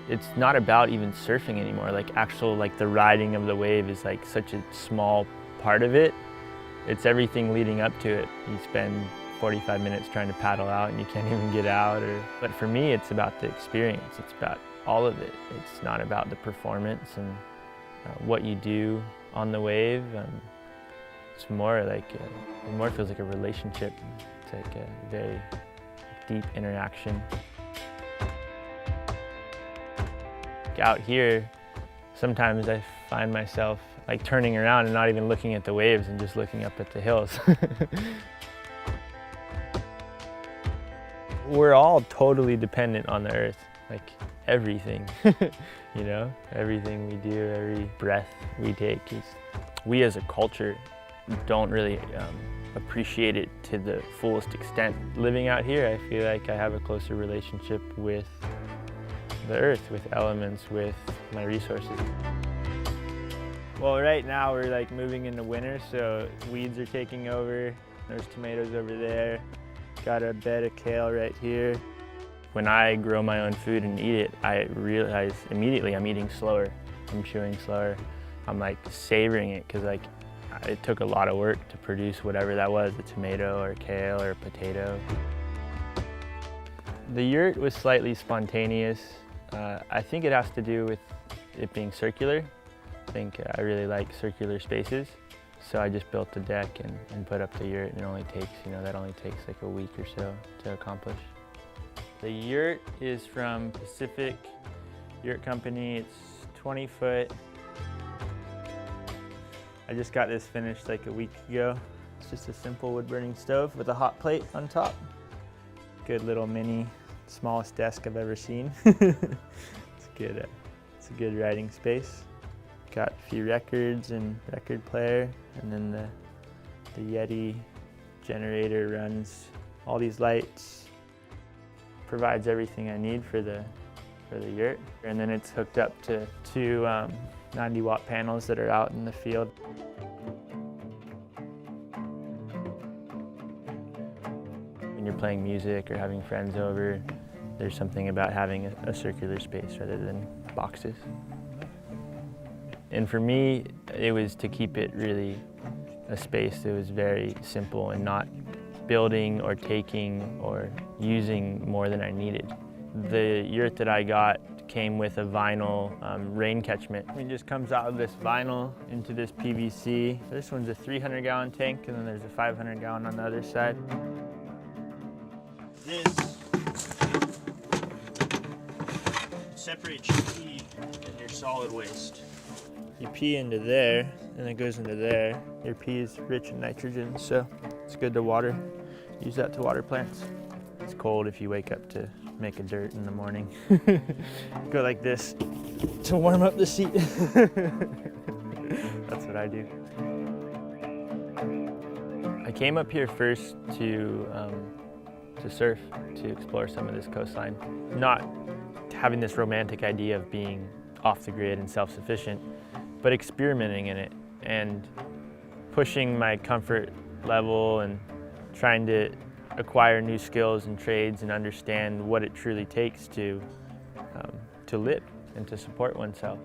It's not about even surfing anymore. Like the riding of the wave is like such a small part of it. It's everything leading up to it. You spend 45 minutes trying to paddle out and you can't even get out. But for me, it's about the experience. It's about all of it. It's not about the performance and what you do on the wave. It's more like, it more feels like a relationship. It's like a very deep interaction. Out here, sometimes I find myself like turning around and not even looking at the waves and just looking up at the hills. We're all totally dependent on the earth, like everything, you know? Everything we do, every breath we take we as a culture don't really appreciate it to the fullest extent. Living out here, I feel like I have a closer relationship with the earth, with elements, with my resources. Well, right now we're like moving into winter, so weeds are taking over. There's tomatoes over there. Got a bed of kale right here. When I grow my own food and eat it, I realize immediately I'm eating slower. I'm chewing slower. I'm like savoring it because like it took a lot of work to produce whatever that was, a tomato or kale or potato. The yurt was slightly spontaneous. I think it has to do with it being circular. I think I really like circular spaces. So I just built the deck and put up the yurt, and it only takes, that only takes like a week or so to accomplish. The yurt is from Pacific Yurt Company. It's 20 foot. I just got this finished like a week ago. It's just a simple wood burning stove with a hot plate on top. Good little mini, smallest desk I've ever seen. It's a good writing space. Got a few records and record player, and then the Yeti generator runs all these lights, provides everything I need for the yurt. And then it's hooked up to two 90-watt panels that are out in the field. When you're playing music or having friends over, there's something about having a circular space rather than boxes. And for me, it was to keep it really a space that was very simple and not building or taking or using more than I needed. The yurt that I got came with a vinyl rain catchment. It just comes out of this vinyl into this PVC. This one's a 300-gallon tank, and then there's a 500-gallon on the other side. This separates your pee and your solid waste. You pee into there, and it goes into there. Your pee is rich in nitrogen, so it's good to water. Use that to water plants. It's cold if you wake up to make a dirt in the morning. Go like this to warm up the seat. That's what I do. I came up here first to surf, to explore some of this coastline. Not having this romantic idea of being off the grid and self-sufficient, but experimenting in it and pushing my comfort level and trying to acquire new skills and trades and understand what it truly takes to live and to support oneself.